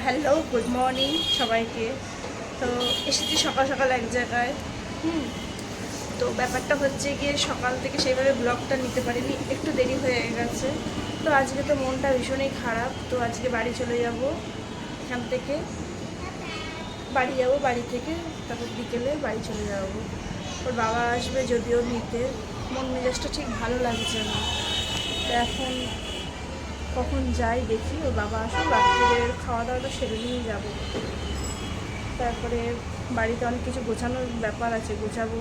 Hello, good morning সবাইকে। তো এসেছি সকাল সকাল এক জায়গায়। তো ব্যাপারটা হচ্ছে গিয়ে সকাল থেকে সেইভাবে ব্লগটা নিতে পারিনি, একটু দেরি হয়ে গেছে। তো আজকে তো মনটা ভীষণই খারাপ। তো আজকে বাড়ি চলে যাব, এখান থেকে বাড়ি যাব, বাড়ি থেকে তারপর বিকেলে বাড়ি চলে যাব। ওর বাবা আসবে যদিও নিতে, মন মেজাজটা ঠিক ভালো লাগছে না। তো এখন কখন যাই দেখি, ওর বাবা আসুন, রাত্রিরের খাওয়া দাওয়াটা সেরে নিয়েই যাবো। তারপরে বাড়িতে অনেক কিছু গোছানোর ব্যাপার আছে, গোছাবো।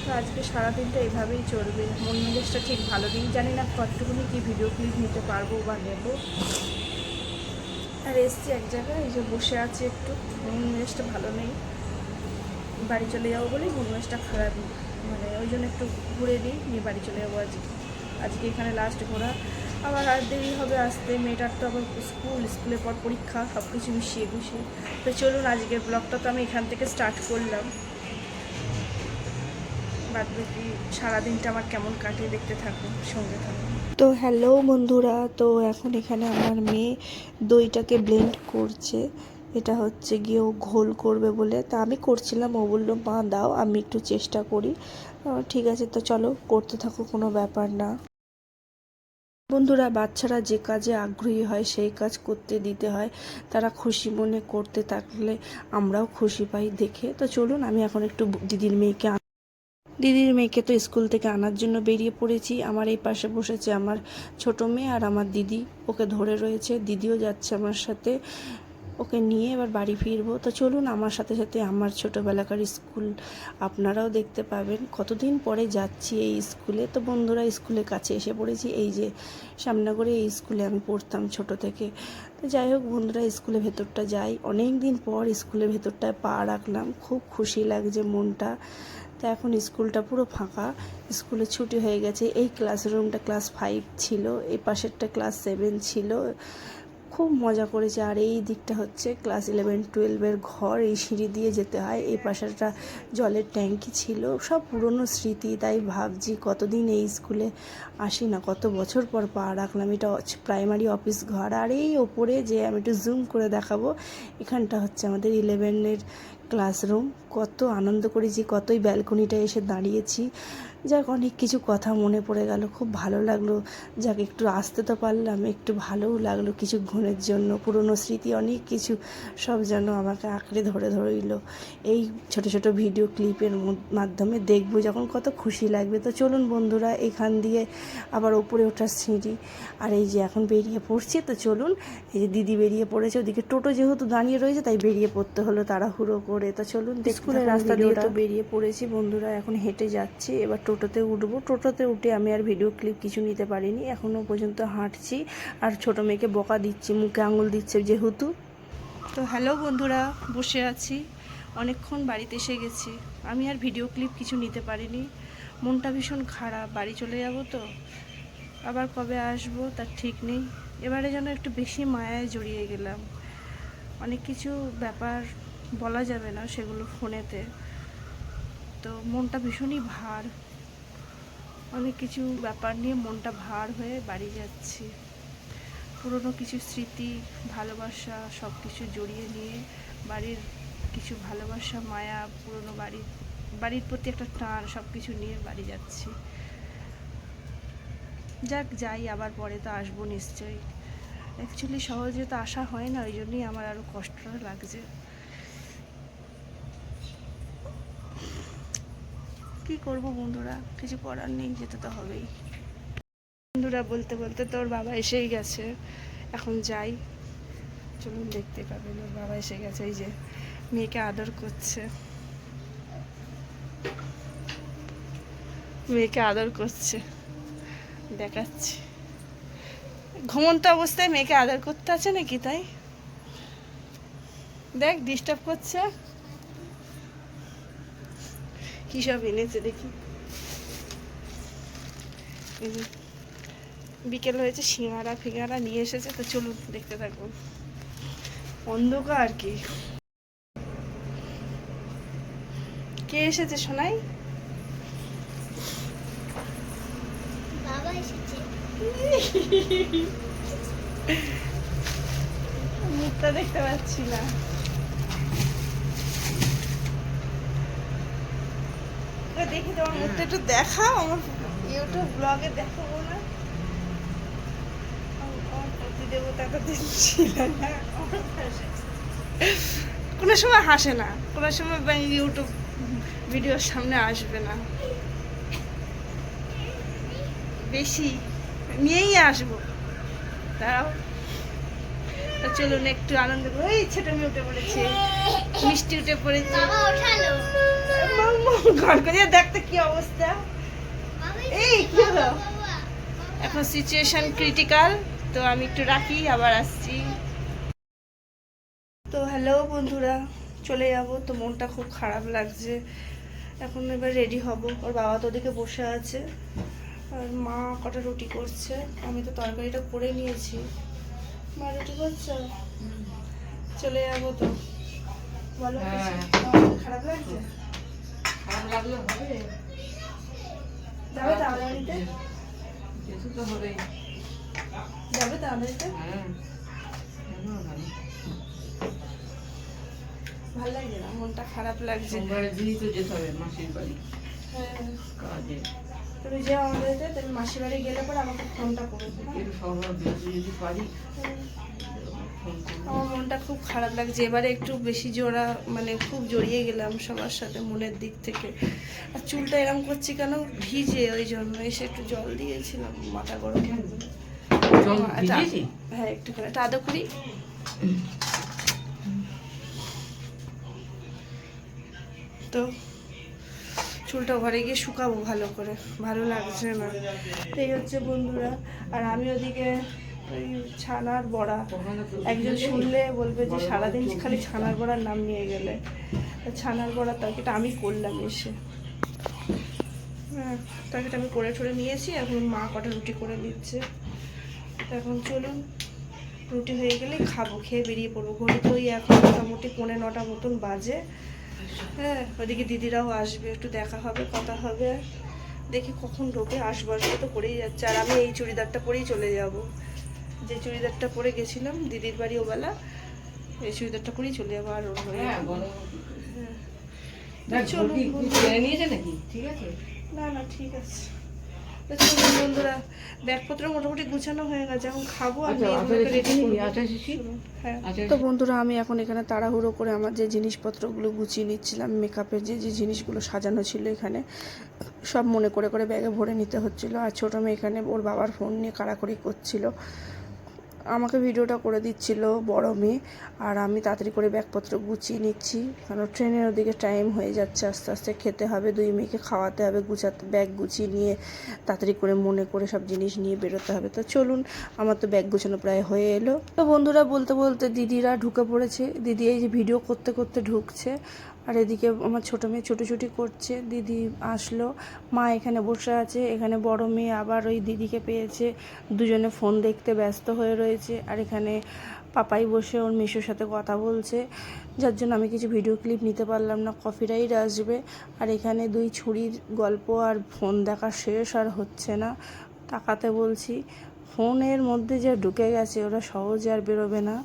তো আজকে সারাদিনটা এভাবেই চলবে, মন মেজাজটা ঠিক ভালো নেই, জানি না কতটুকুনি কি ভিডিও ক্লিপ নিতে পারবো বা নেব। আর এসছি এক জায়গায়, এই যে বসে আছি, একটু মন মেজাজটা ভালো নেই। বাড়ি চলে যাবো বলেই মন মেজাজটা খারাপ, মানে ওই জন্য একটু ঘুরে নিয়ে বাড়ি চলে যাবো আজকে এখানে লাস্ট ঘোরা। আবার আর দেরি হবে আসতে, মেয়েটার তো আবার স্কুলের পর পরীক্ষা, সব কিছু মিশিয়ে গুছিয়ে। তো চলুন, আজকের ব্লগটা তো আমি এখান থেকে স্টার্ট করলাম। বাদ বাকি সারাদিনটা আমার কেমন কাটে দেখতে থাকুন, সঙ্গে থাকুন। তো হ্যালো বন্ধুরা, তো এখন এখানে আমার মেয়ে দইটাকে ব্লেন্ড করছে। এটা হচ্ছে গিয়ে ও ঘোল করবে বলে, তা আমি করছিলাম, ও বললো মা দাও আমি একটু চেষ্টা করি। ঠিক আছে, তো চলো করতে থাকো, কোনো ব্যাপার না। বন্ধুরা, বাচ্চারা যে কাজে আগ্রহী হয় সেই কাজ করতে দিতে হয়, তারা খুশি মনে করতে থাকলে আমরাও খুশি পাই দেখে। তো চলুন, আমি এখন একটু দিদির মেয়েকে তো স্কুল থেকে আনার জন্য বেরিয়ে পড়েছি। আমার এই পাশে বসেছে আমার ছোট মেয়ে আর আমার দিদি ওকে ধরে রয়েছে, দিদিও যাচ্ছে আমার সাথে, ওকে নিয়ে এবার বাড়ি ফিরবো। তো চলুন, আমার সাথে সাথে আমার ছোটোবেলাকার স্কুল আপনারাও দেখতে পাবেন। কতদিন পরে যাচ্ছি এই স্কুলে। তো বন্ধুরা, স্কুলের কাছে এসে পড়েছি, এই যে সামনে করে এই স্কুলে আমি পড়তাম ছোট থেকে। তো যাই হোক বন্ধুরা, স্কুলের ভেতরটা যাই, অনেক দিন পর স্কুলের ভেতরটায় পা রাখলাম, খুব খুশি লাগছে মনটা। তো এখন স্কুলটা পুরো ফাঁকা, স্কুলে ছুটি হয়ে গেছে। এই ক্লাসরুমটা ক্লাস 5 ছিল, এই পাশেরটা ক্লাস 7 ছিল। খুব মজা করেছে। আর এই দিকটা হচ্ছে ক্লাস 11-12-এর ঘর, এই সিঁড়ি দিয়ে যেতে হয়। এই পাশেরটা জলের ট্যাঙ্কি ছিল, সব পুরনো স্মৃতি। তাই ভাবছি কতদিন এই স্কুলে আসি না, কত বছর পর পা রাখলাম। এটা প্রাইমারি অফিস ঘর। আর এই ওপরে যে আমি একটু জুম করে দেখাবো, এখানটা হচ্ছে আমাদের 11-এর ক্লাসরুম। কত আনন্দ করেছি, কতই ব্যালকনিটা এসে দাঁড়িয়েছি। যাক, অনেক কিছু কথা মনে পড়ে গেল, খুব ভালো লাগলো। যাক, একটু আসতে তো পারলাম, একটু ভালোও লাগলো কিছুক্ষণের জন্য। পুরনো স্মৃতি অনেক কিছু সব যেন আমাকে আঁকড়ে ধরে রইল। এই ছোট ছোট ভিডিও ক্লিপের মাধ্যমে দেখবো যখন, কত খুশি লাগবে। তো চলুন বন্ধুরা, এখান দিয়ে আবার ওপরে ওঠার সিঁড়ি। আর এই যে এখন বেরিয়ে পড়ছি, তো চলুন। এই যে দিদি বেরিয়ে পড়েছে, ওদিকে টোটো যেহেতু দাঁড়িয়ে রয়েছে তাই বেরিয়ে পড়তে হলো তাড়াহুড়ো করে। তো চলুন, স্কুলের রাস্তা দিয়ে তো বেরিয়ে পড়েছি বন্ধুরা, এখন হেঁটে যাচ্ছি। এবার টোটোতে উঠবো। টোটোতে উঠে আমি আর ভিডিও ক্লিপ কিছু নিতে পারিনি, এখনও পর্যন্ত হাঁটছি। আর ছোটো মেয়েকে বকা দিচ্ছি, মুখে আঙুল দিচ্ছে যেহেতু। তো হ্যালো বন্ধুরা, বসে আছি, অনেকক্ষণ বাড়িতে এসে গেছি। আমি আর ভিডিও ক্লিপ কিছু নিতে পারিনি, মনটা ভীষণ খারাপ। বাড়ি চলে যাব, তো আবার কবে আসবো তার ঠিক নেই। এবারে যেন একটু বেশি মায়ায় জড়িয়ে গেলাম। অনেক কিছু ব্যাপার বলা যাবে না সেগুলো ফোনেতে, তো মনটা ভীষণই ভার। অনেক কিছু ব্যাপার নিয়ে মনটা ভার হয়ে বাড়ি যাচ্ছি। পুরনো কিছু স্মৃতি, ভালোবাসা সব কিছু জড়িয়ে নিয়ে, বাড়ির কিছু ভালোবাসা, মায়া, পুরনো বাড়ির প্রতি একটা টান, সব কিছু নিয়ে বাড়ি যাচ্ছি। যাক, যাই, আবার পরে তো আসবো নিশ্চয়ই। অ্যাকচুয়ালি সহজে তো আসা হয় না, ওই জন্যই আমার আরও কষ্টটা লাগছে। কি করব বন্ধুরা, কিছু করার নেই, যেতে তো হবেই। বন্ধুরা, বলতে বলতে তোর বাবা এসেই গেছে, এখন যাই। চলুন, দেখতে পাবেন ওর বাবা এসে গেছে, এই যে মেয়েকে আদর করছে, মেয়েকে আদর করছে, দেখাচ্ছি। ঘুমন্ত অবস্থায় মেয়েকে আদর করতে আছে নাকি, তাই দেখ, ডিস্টার্ব করছে। কী সব এনেছে দেখি। বিকেল হয়েছে, সিঙ্গারা ফিঙ্গারা নিয়ে এসেছে। তো চলুন, দেখতে থাকুন। অন্ধকার কি, কে এসেছে সোনাই? বাবা এসেছে। মুখটা দেখতে পাচ্ছি না। দেখি তোমার মুখটা একটু দেখাও, আমার ইউটিউব ব্লগে দেখাবো না। দেবতা তো দিচ্ছিল না, কোনো সময় হাসে না, কোনো সময় ইউটিউব ভিডিওর সামনে আসবে না, বেশি নিয়েই আসবো। দাঁড়াও, চলুন একটু আনন্দ করো। এই ছোট মেয়ে উঠে পড়েছে, মিষ্টি উঠে পড়েছে, ঘর করে দেখতে কি অবস্থা। এই কি হলো, এখন সিচুয়েশন ক্রিটিক্যাল, তো আমি একটু রাখি, আবার আসছি। তো হ্যালো বন্ধুরা, চলে যাব, তো মনটা খুব খারাপ লাগছে। এখন এবার রেডি হব, ওর বাবা তো ওদিকে বসে আছে, আর মা কটা রুটি করছে, আমি তো তরকারিটা করে নিয়েছি। মা রুটি করছো, চলে যাবো তো। বলো, খারাপ লাগছে? খারাপ লাগলে হবে, যাবে তাড়াতাড়িতে, কিছু তো হবেই। যাবে তাড়াতাড়িতে, ভালো লাগছে না, মনটা খারাপ লাগছে। সোমবারের দিনই তো যেতে হবে মাসির বাড়ি হ্যাঁ, কাজে। তুমি যে আমাদের তুমি মাসির বাড়ি গেলে পরে আমাকে ফোনটা করে দিও। একটু সোমবার বৃহস্পতি যদি পারি ফোন করবো। আমার মনটা খুব খারাপ লাগছে, এবারে একটু বেশি জোড়া, মানে খুব জড়িয়ে গেলাম সবার সাথে মনের দিক থেকে। আর চুলটা এরম করছি কেন, ভিজে, ওই জন্য এসে একটু জল দিয়েছিলাম, মাথা গরম হয়ে গেল। জল ভিজিয়েছি? হ্যাঁ, একটু করে একটা আদা করি। তো চুলটা ঘরে গিয়ে শুকাবো ভালো করে, ভালো লাগছে না। এই হচ্ছে বন্ধুরা, আর আমি ওদিকে ওই ছানার বড়া, একজন শুনলে বলবে যে সারাদিন খালি ছানার বড়ার নাম নিয়ে গেলে। ছানার বড়া তরকারিটা আমি করলাম এসে, হ্যাঁ তরকারিটা আমি করে ঠরে নিয়েছি। এখন মা কটা রুটি করে দিচ্ছে, তো এখন চলুন রুটি হয়ে গেলে খাবো, খেয়ে বেরিয়ে পড়বো। ঘরে তো ওই এখন মোটামুটি 9:45 মতন বাজে। হ্যাঁ, ওদিকে দিদিরাও আসবে, একটু দেখা হবে, কথা হবে, দেখি কখন ঢোকে। আসবো তো করেই যাচ্ছে। আর আমি এই চুড়িদারটা পরেই চলে যাব, যে চুড়িদারটা পরে গেছিলাম দিদির বাড়ি ওবেলা, এই চুড়িদারটা পরেই চলে যাবো। আর ওর হয়ে চলুন নাকি? ঠিক আছে, না না ঠিক আছে। তো চলুন বন্ধুরা, ব্যাগপত্র মোটামুটি গুছানো হয়ে গেছে, এখন খাবো। আমি রেডি হ্যাঁ। তো বন্ধুরা, আমি এখন এখানে তাড়াহুড়ো করে আমার যে জিনিসপত্রগুলো গুছিয়ে নিচ্ছিলাম, মেকআপের যে যে জিনিসগুলো সাজানো ছিল এখানে সব মনে করে করে ব্যাগে ভরে নিতে হচ্ছিল। আর ছোটো মেয়ে এখানে ওর বাবার ফোন নিয়ে কাড়াকাড়ি করছিল, আমাকে ভিডিওটা করে দিচ্ছিল বড় মেয়ে, আর আমি তাড়াতাড়ি করে ব্যাগপত্র গুছিয়ে নিচ্ছি, কারণ ট্রেনের ওদিকে টাইম হয়ে যাচ্ছে, আস্তে আস্তে খেতে হবে, 2 মেয়েকে খাওয়াতে হবে, গুছাতে, ব্যাগ গুছিয়ে নিয়ে তাড়াতাড়ি করে মনে করে সব জিনিস নিয়ে বেরোতে হবে। তো চলুন, আমার তো ব্যাগ গুছানো প্রায় হয়ে এলো। তো বন্ধুরা, বলতে বলতে দিদিরা ঢুকে পড়েছে। দিদি এই যে ভিডিও করতে করতে ঢুকছে, আর এদিকে আমার ছোটো মেয়ে ছুটোছুটি করছে। দিদি আসলো, মা এখানে বসে আছে, এখানে বড় মেয়ে আবার ওই দিদিকে পেয়েছে, দুজনে ফোন দেখতে ব্যস্ত হয়ে রয়েছে। আর এখানে পাপাই বসে ওর মেশোর সাথে কথা বলছে, যার জন্য আমি কিছু ভিডিও ক্লিপ নিতে পারলাম না, কপিরাইট আসবে। আর এখানে 2 ছুরির গল্প, আর ফোন দেখা শেষ আর হচ্ছে না, তাকাতে বলছি, ফোনের মধ্যে যে ঢুকে গেছে, ওরা সহজে আর বেরোবে না।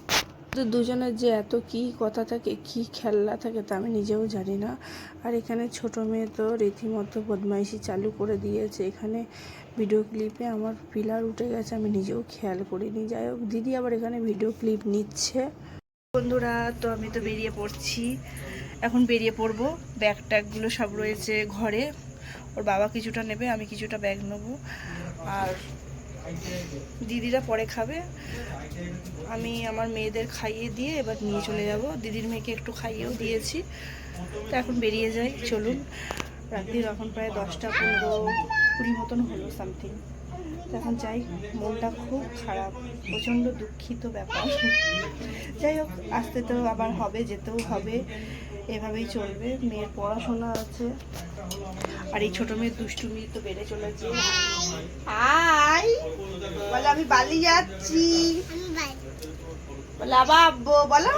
দুজনের যে এত কি কথা থাকে, কি খেলা থাকে, তা আমি নিজেও জানি না। আর এখানে ছোট মেয়ে তো রীতিমতো বদমাইশি চালু করে দিয়েছে। এখানে ভিডিও ক্লিপে আমার পিলার উঠে গেছে, আমি নিজেও খেয়াল করিনি। যাই হোক, দিদি আবার এখানে ভিডিও ক্লিপ নিচ্ছে। বন্ধুরা, তো আমি তো বেরিয়ে পড়ছি, এখন বেরিয়ে পড়বো। ব্যাগ ট্যাগগুলো সব রয়েছে ঘরে, ওর বাবা কিছুটা নেবে, আমি কিছুটা ব্যাগ নেবো, আর দিদিরা পরে খাবে। আমি আমার মেয়েদের খাইয়ে দিয়ে এবার নিয়ে চলে যাব। দিদির মেয়েকে একটু খাইয়েও দিয়েছি, তো এখন বেরিয়ে যাই। চলুন, রাত্রির এখন প্রায় 10:15-20 মতন হলো সামথিং। তো এখন যাই, মনটা খুব খারাপ, প্রচণ্ড দুঃখিত ব্যাপার। যাই হোক, আসতে তো আবার হবে, যেতেও হবে, এভাবেই চলবে। মেয়ের পড়াশোনা আছে, আর এই ছোটো মেয়ের দুষ্টুমি তো বেড়ে চলেছে। আই বলে আমি বালি যাচ্ছি, বলে আবার আব্বু, বলো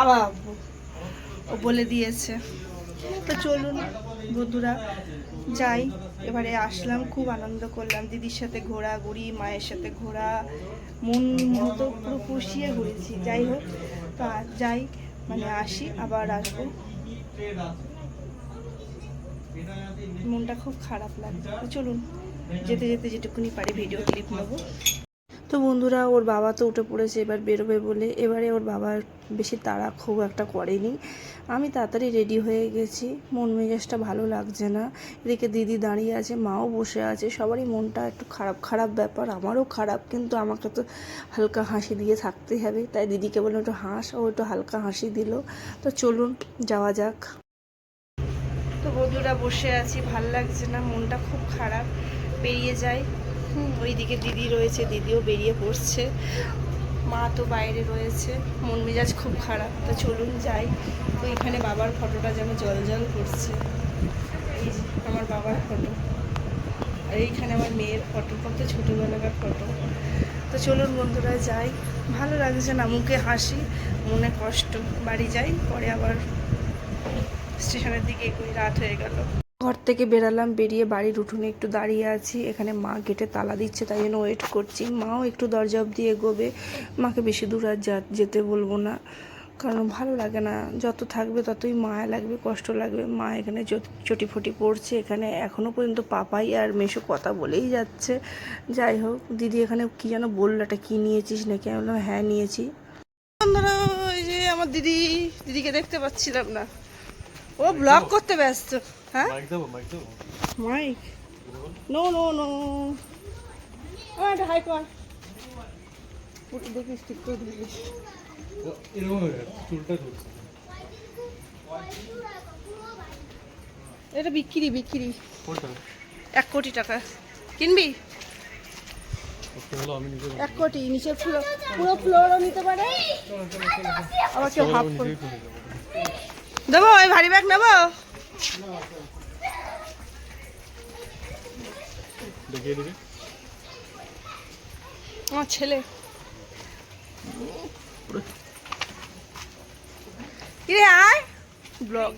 আবার আব্বু, ও বলে দিয়েছে। তো চলুন। বন্ধুরা যাই, এবারে আসলাম, খুব আনন্দ করলাম, দিদির সাথে ঘোরাঘুরি, মায়ের সাথে ঘোরা, মন মতো পুরো পুষিয়ে ঘুরেছি। যাই হোক, তো যাই, মানে আসি, আবার আসবো। মনটা খুব খারাপ লাগছে। চলুন যেতে যেতে যেটুকুনি পারি ভিডিও ক্লিপ নেবো। তো বন্ধুরা, ওর বাবা তো উঠে পড়েছে এবার বেরোবে বলে। এবারে ওর বাবা বেশি তাড়া খুব একটা করেনি, আমি তাড়াতাড়ি রেডি হয়ে গেছি। মন মেজাজটা ভালো লাগছে না। এদিকে দিদি দাঁড়িয়ে আছে, মাও বসে আছে, সবারই মনটা একটু খারাপ খারাপ ব্যাপার, আমারও খারাপ, কিন্তু আমাকে তো হালকা হাসি দিয়ে থাকতেই হবে। তাই দিদিকে বললাম একটু হাস, ও একটু হালকা হাসি দিল। তো চলুন যাওয়া যাক। তো বন্ধুরা বসে আছি, ভাল লাগছে না, মনটা খুব খারাপ। বেরিয়ে যাই। ওইদিকে দিদি রয়েছে, দিদিও বেরিয়ে পড়ছে, মা তো বাইরে রয়েছে, মন মেজাজ খুব খারাপ। তো চলুন যাই। তো এখানে বাবার ফটোটা যেন জল জল করছে, এই যে আমার বাবার ফটো, আর এইখানে আমার মেয়ের ফটো, কত ছোটোবেলাকার ফটো। তো চলুন বন্ধুরা যাই, ভালো লাগছে না, মুখে হাসি মনে কষ্ট। বাড়ি যাই, পরে আবার স্টেশনের দিকে এগোই, রাত হয়ে গেল। ঘর থেকে বেরালাম, বেরিয়ে বাড়ির উঠোনে একটু দাঁড়িয়ে আছি। এখানে মা গেটে তালা দিচ্ছে, তাই জন্য ওয়েট করছি। মাও একটু দরজা অবধি এগোবে, মাকে বেশি দূর আর যেতে বলবো না, কারণ ভালো লাগে না, যত থাকবে ততই মায়া লাগবে, কষ্ট লাগবে। মা এখানে চটিফটি পড়ছে, এখানে এখনও পর্যন্ত পাপাই আর মেশো কথা বলেই যাচ্ছে। যাই হোক, দিদি এখানে কী যেন বললো, একটা কী নিয়েছিস নাকি? আমি বললাম হ্যাঁ নিয়েছি। বন্ধুরা, ওই যে আমার দিদিকে দেখতে পাচ্ছিলাম না, ও ব্লগ করতে ব্যস্ত। হ্যাঁ মাইক, নো নো নো, আমার একটা হাই কর, দেখিস ঠিক করে দেখিস। এটা বিক্রি 1 কোটি টাকা। কিনবি? 1 কোটি, নিচের ফ্লোর, পুরো ফ্লোরও নিতে পারে, আবার কেউ হাফ করে দেবো। ওই ভারী ব্যাগ নেবো, আমার ছেলে। কিরে আয়, ব্লগ।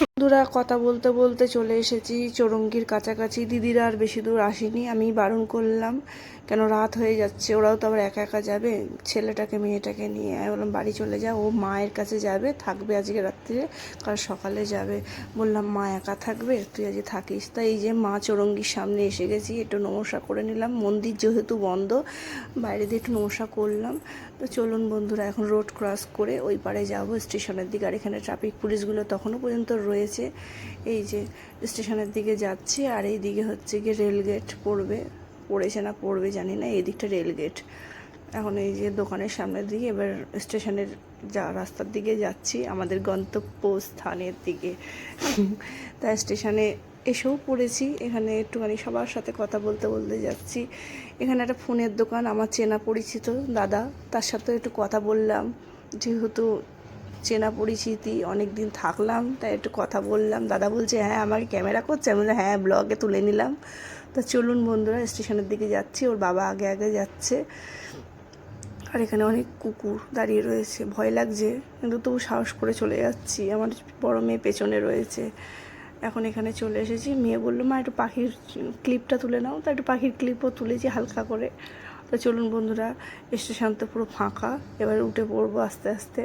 বন্ধুরা, কথা বলতে বলতে চলে এসেছি চৌরঙ্গির কাছাকাছি। দিদিরা আর বেশি দূর আসেনি, আমি বারণ করলাম, কেন রাত হয়ে যাচ্ছে, ওরাও তো আবার একা একা যাবে, ছেলেটাকে মেয়েটাকে নিয়ে। আমি বললাম বাড়ি চলে যা, ও মায়ের কাছে যাবে, থাকবে আজকে রাত্রে, কাল সকালে যাবে। বললাম মা একা থাকবে, তুই আজকে থাকিস। তাই এই যে মা চৌরঙ্গির সামনে এসে গেছি, একটু নমস্কার করে নিলাম, মন্দির যেহেতু বন্ধ, বাইরে দিয়ে একটু নমস্কার করলাম। তো চলুন বন্ধুরা, এখন রোড ক্রস করে ওই পারে যাবো স্টেশনের দিকে। আর এখানে ট্রাফিক পুলিশগুলো তখনও পর্যন্ত রয়েছে, এই যে স্টেশনের দিকে যাচ্ছি। আর এই দিকে হচ্ছে গিয়ে রেলগেট পড়েছে না পড়বে জানি না, এই দিকটা রেলগেট। এখন এই যে দোকানের সামনের দিকে, এবার স্টেশনের রাস্তার দিকে যাচ্ছি, আমাদের গন্তব্য স্থানের দিকে। তাই স্টেশনে এসেও পড়েছি, এখানে একটুখানি সবার সাথে কথা বলতে বলতে যাচ্ছি। এখানে একটা ফোনের দোকান, আমার চেনা পরিচিত দাদা, তার সাথে একটু কথা বললাম, যেহেতু চেনা পরিচিতি, অনেক দিন থাকলাম, তাই একটু কথা বললাম। দাদা বলছে হ্যাঁ আমাকে ক্যামেরা করছে, আমি বললাম হ্যাঁ ব্লগে তুলে নিলাম। তা চলুন বন্ধুরা, স্টেশনের দিকে যাচ্ছি, ওর বাবা আগে আগে যাচ্ছে। আর এখানে অনেক কুকুর দাঁড়িয়ে রয়েছে, ভয় লাগছে, কিন্তু তবু সাহস করে চলে যাচ্ছি। আমার বড় মেয়ে পেছনে রয়েছে। এখন এখানে চলে এসেছি, মেয়ে বললো মা একটু পাখির ক্লিপটা তুলে নাও, তা একটু পাখির ক্লিপও তুলেছি হালকা করে। তো চলুন বন্ধুরা, স্টেশন তো পুরো ফাঁকা, এবার উঠে পড়বো আস্তে আস্তে।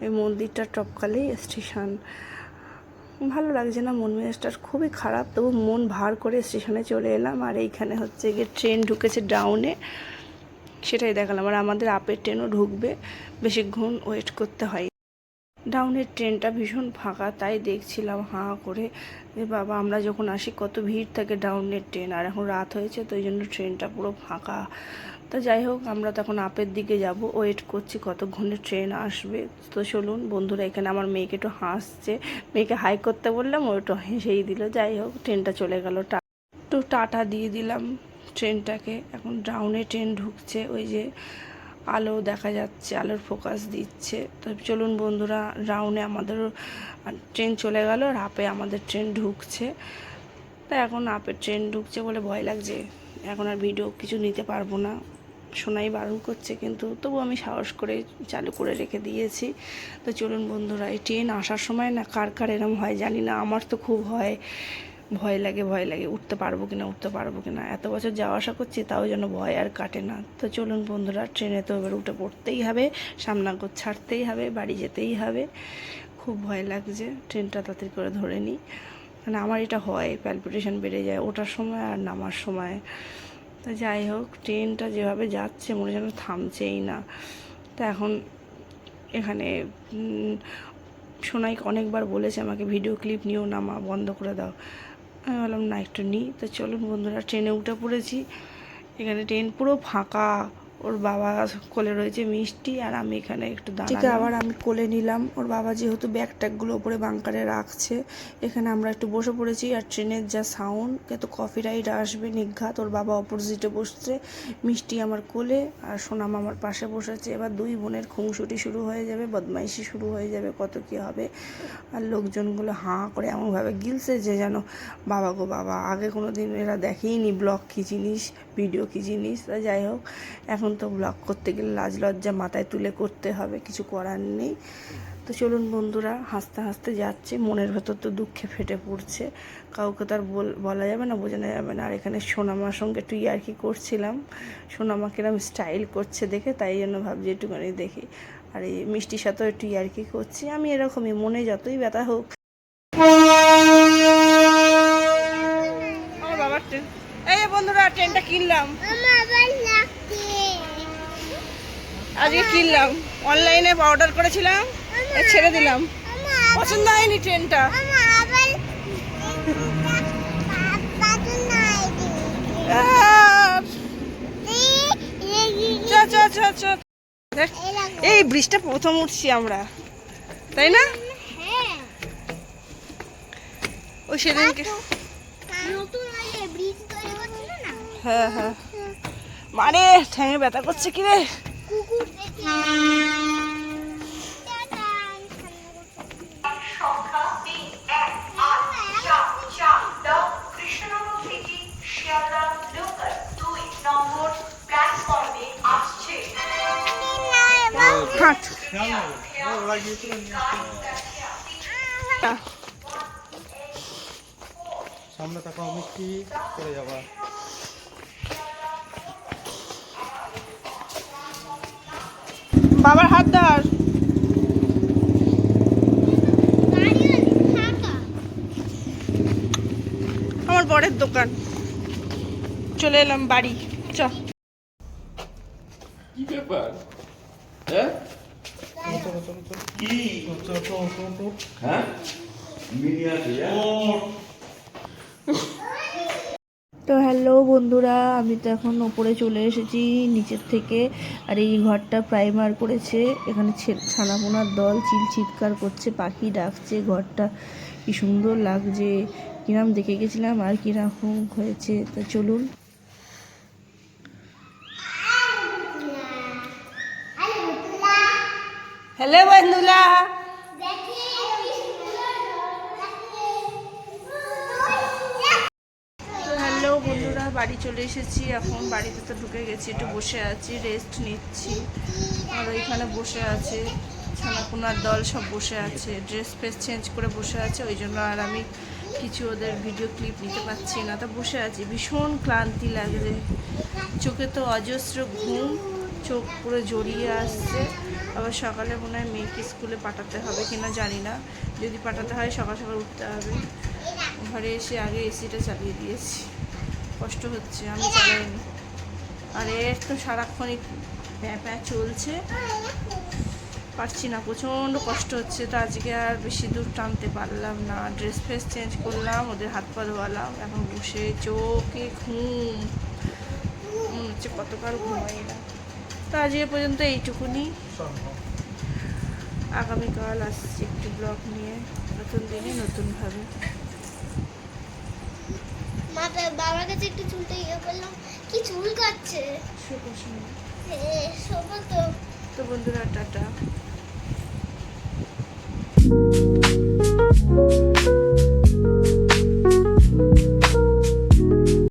এই মন্দিরটা টপকালেই স্টেশন। ভালো লাগছে না, মন মেজাজটা খুবই খারাপ, তবু মন ভার করে স্টেশনে চলে এলাম। আর এইখানে হচ্ছে গিয়ে ট্রেন ঢুকেছে ডাউনে, সেটাই দেখালাম। আর আমাদের আপের ট্রেনও ঢুকবে, বেশিক্ষণ ওয়েট করতে হয়। ডাউনের ট্রেনটা ভীষণ ফাঁকা, তাই দেখছিলাম হাঁ করে যে বাবা, আমরা যখন আসি কত ভিড় থাকে ডাউনের ট্রেন, আর এখন রাত হয়েছে তো এই জন্য ট্রেনটা পুরো ফাঁকা। তো যাই হোক, আমরা তখন আপের দিকে যাব, ওয়েট করছি কতক্ষণে ট্রেন আসবে। তো চলুন বন্ধুরা, এখানে আমার মেয়েকে একটু হাসছে, মেয়েকে হাই করতে বললাম, ও একটু হেসেই দিল। যাই হোক, ট্রেনটা চলে গেল, একটু টাটা দিয়ে দিলাম ট্রেনটাকে। এখন ডাউনে ট্রেন ঢুকছে, ওই যে আলো দেখা যাচ্ছে, আলোর ফোকাস দিচ্ছে। তো চলুন বন্ধুরা, ডাউনে আমাদের ট্রেন চলে গেল, আর আপে আমাদের ট্রেন ঢুকছে। তা এখন আপের ট্রেন ঢুকছে বলে ভয় লাগছে, এখন আর ভিডিও কিছু নিতে পারবো না, সোনাই বারণ করছে, কিন্তু তবু আমি সাহস করে চালু করে রেখে দিয়েছি। তো চলুন বন্ধুরা, এই ট্রেন আসার সময় না কার কার এরম হয় জানি না, আমার তো খুব ভয় লাগে উঠতে পারবো কি না। এত বছর যাওয়া আসা করছি, তাও যেন ভয় আর কাটে না। তো চলুন বন্ধুরা, ট্রেনে তো এবার উঠে পড়তেই হবে, সামনাগর ছাড়তেই হবে, বাড়ি যেতেই হবে। খুব ভয় লাগছে, ট্রেনটা তাড়াতাড়ি করে ধরে নিই। মানে আমার এটা হয়, প্যালপিটেশন বেড়ে যায় ওঠার সময় আর নামার সময়। তো যাই হোক, ট্রেনটা যেভাবে যাচ্ছে মনে যেন থামছেই না। তো এখন এখানে সোনাইকে অনেকবার বলেছে আমাকে, ভিডিও ক্লিপ নিও না মা, বন্ধ করে দাও। আমি বললাম না, একটু নিই। তো চলুন বন্ধুরা, ট্রেনে উঠে পড়েছি। এখানে ট্রেন পুরো ফাঁকা, ওর বাবা কোলে রয়েছে মিষ্টি, আর আমি এখানে একটু দাঁড়ালাম। আবার আমি কোলে নিলাম, ওর বাবা যেহেতু ব্যাগ ট্যাগগুলো ওপরে বাঙ্কারে রাখছে। এখানে আমরা একটু বসে পড়েছি, আর ট্রেনের যা সাউন্ড, কিন্তু কপিরাইট আসবে নিঘাত। ওর বাবা অপোজিটে বসছে, মিষ্টি আমার কোলে, আর সোনাম আমার পাশে বসেছে। এবার দুই বোনের খুনসুটি শুরু হয়ে যাবে, বদমাইশি শুরু হয়ে যাবে, কত কী হবে। আর লোকজনগুলো হাঁ করে এমনভাবে গিলছে যে যেন বাবা গো বাবা, আগে কোনো দিন এরা দেখেইনি ব্লগ কী জিনিস, ভিডিও কী জিনিস। তা যাই হোক, এখন তো ব্লগ করতে গেলে লাজ লজ্জা মাথায় তুলে করতে হবে, কিছু করার নেই। তো চলুন বন্ধুরা, হাসতে হাসতে যাচ্ছে, মনের ভেতর তো দুঃখে ফেটে পড়ছে, কাউকে তো আর বলা যাবে না, বোঝানো যাবে না। আর এখানে সোনামার সঙ্গে একটু ইয়ার্কি করছিলাম, সোনামা কিরম স্টাইল করছে দেখে, তাই জন্য ভাবছি একটুখানি দেখি। আর এই মিষ্টির সাথেও একটু ইয়ার্কি করছি, আমি এরকমই, মনে যতই ব্যথা হোক। আমার বাবার ট্রেন, এই বন্ধুরা ট্রেনটা কিনলাম, আজকে কিনলাম, অনলাইনে অর্ডার করেছিলাম, ছেড়ে দিলাম, পছন্দ হয়নি ট্রেনটা। এই ব্রিজটা প্রথম উঠছি আমরা, তাই না? ওই সেদিনকে, হ্যাঁ হ্যাঁ, মানে ঠ্যাঙে ব্যথা করছে কি রে। সামনে তাকাও, আমি কি করে যাবা? বাবার হাত ধর। আমার বরের দোকান, চলে এলাম বাড়ি। চ, কি ব্যাপার? হ্যাঁ কি? হ্যাঁ তো হ্যালো বন্ধুরা, আমি তো এখন ওপরে চলে এসেছি নিচের থেকে। আর এই ঘরটা প্রাইমার করেছে, এখানে ছানাপোনার দল চিৎকার করছে, পাখি ডাকছে, ঘরটা কি সুন্দর লাগছে, কিরম দেখে গেছিলাম আর কিরকম হয়েছে। তা চলুন। হ্যালো বন্ধুরা, হ্যালো বন্ধুরা, বাড়ি চলে এসেছি। এখন বাড়িতে তো ঢুকে গেছি, একটু বসে আছি, রেস্ট নিচ্ছি। আর ওইখানে বসে আছে ছানাপোনার দল, সব বসে আছে, ড্রেস ফ্রেস চেঞ্জ করে বসে আছে। ওই জন্য আর আমি কিছু ওদের ভিডিও ক্লিপ নিতে পারছি না। তা বসে আছি, ভীষণ ক্লান্তি লাগছে, চোখে তো অজস্র ঘুম, চোখ পুরো জড়িয়ে আসছে। আবার সকালে মনে হয় মেয়েকে স্কুলে পাঠাতে হবে কিনা জানি না, যদি পাঠাতে হয় সকাল সকাল উঠতে হবে। ঘরে এসে আগে এসিটা চালিয়ে দিয়েছি, কষ্ট হচ্ছে, আমি চালাইনি। আর এর তো সারাক্ষণই প্যাঁ চলছে, পারছি না, প্রচণ্ড কষ্ট হচ্ছে। তো আজকে আর বেশি দূর টানতে পারলাম না, ড্রেস ফ্রেস চেঞ্জ করলাম, ওদের হাত পা ধোয়ালাম, এখন বসে চোখে ঘুম, মনে হচ্ছে কতকাল ঘুমাই না। তো আজকে পর্যন্ত এইটুকুনি, আগামীকাল আসছি একটি ব্লগ নিয়ে, নতুন দিনে নতুনভাবে। বাবার কাছে একটু চুলটা ইয়ে করলাম, কি চুল কাটছে। তো তো বন্ধুরা টাটা।